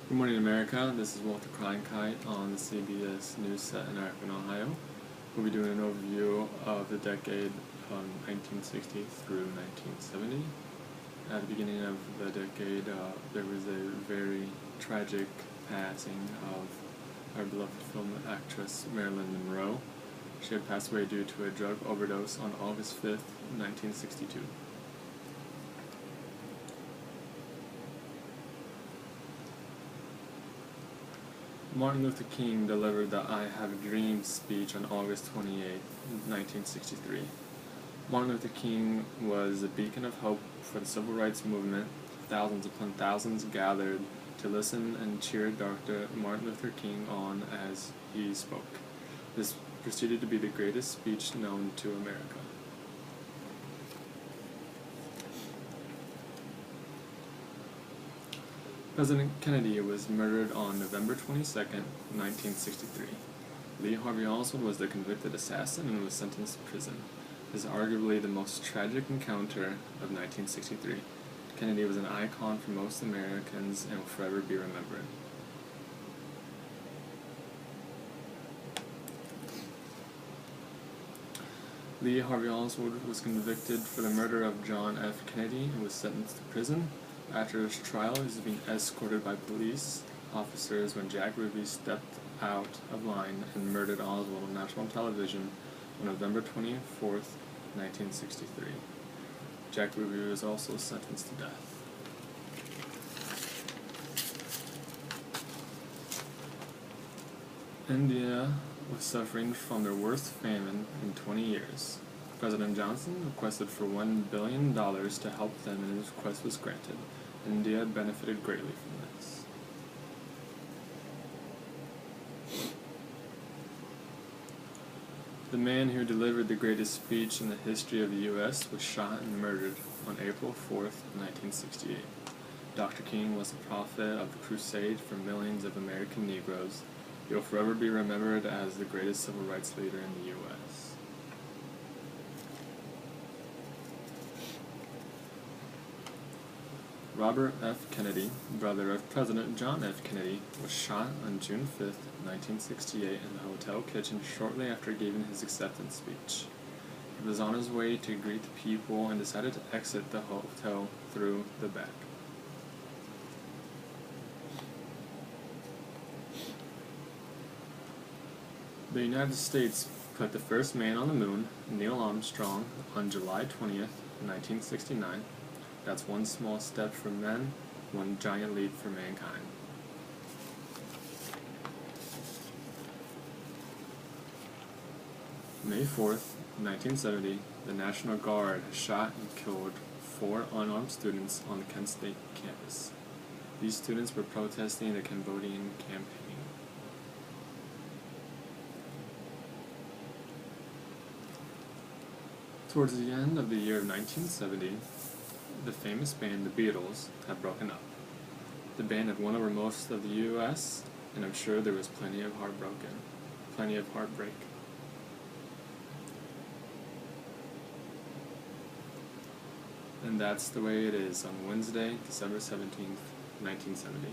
Good morning, America. This is Walter Cronkite on the CBS News set in Akron, Ohio. We'll be doing an overview of the decade from 1960 through 1970. At the beginning of the decade, there was a very tragic passing of our beloved film actress Marilyn Monroe. She had passed away due to a drug overdose on August 5th, 1962. Martin Luther King delivered the I Have a Dream speech on August 28, 1963. Martin Luther King was a beacon of hope for the civil rights movement. Thousands upon thousands gathered to listen and cheer Dr. Martin Luther King on as he spoke. This proceeded to be the greatest speech known to America. President Kennedy was murdered on November 22, 1963. Lee Harvey Oswald was the convicted assassin and was sentenced to prison. This is arguably the most tragic encounter of 1963. Kennedy was an icon for most Americans and will forever be remembered. Lee Harvey Oswald was convicted for the murder of John F. Kennedy and was sentenced to prison. After his trial, he was being escorted by police officers when Jack Ruby stepped out of line and murdered Oswald on national television on November 24th, 1963. Jack Ruby was also sentenced to death. India was suffering from their worst famine in 20 years. President Johnson requested for $1 billion to help them, and his request was granted. India benefited greatly from this. The man who delivered the greatest speech in the history of the U.S. was shot and murdered on April 4th, 1968. Dr. King was the prophet of the crusade for millions of American Negroes. He will forever be remembered as the greatest civil rights leader in the U.S. Robert F. Kennedy, brother of President John F. Kennedy, was shot on June 5, 1968 in the hotel kitchen shortly after giving his acceptance speech. He was on his way to greet the people and decided to exit the hotel through the back. The United States put the first man on the moon, Neil Armstrong, on July 20th, 1969. That's one small step for men, one giant leap for mankind. May 4th, 1970, the National Guard shot and killed 4 unarmed students on the Kent State campus. These students were protesting the Cambodian campaign. Towards the end of the year 1970, the famous band The Beatles had broken up. The band had won over most of the U.S., and I'm sure there was plenty of heartbreak. And that's the way it is on Wednesday, December 17th, 1970.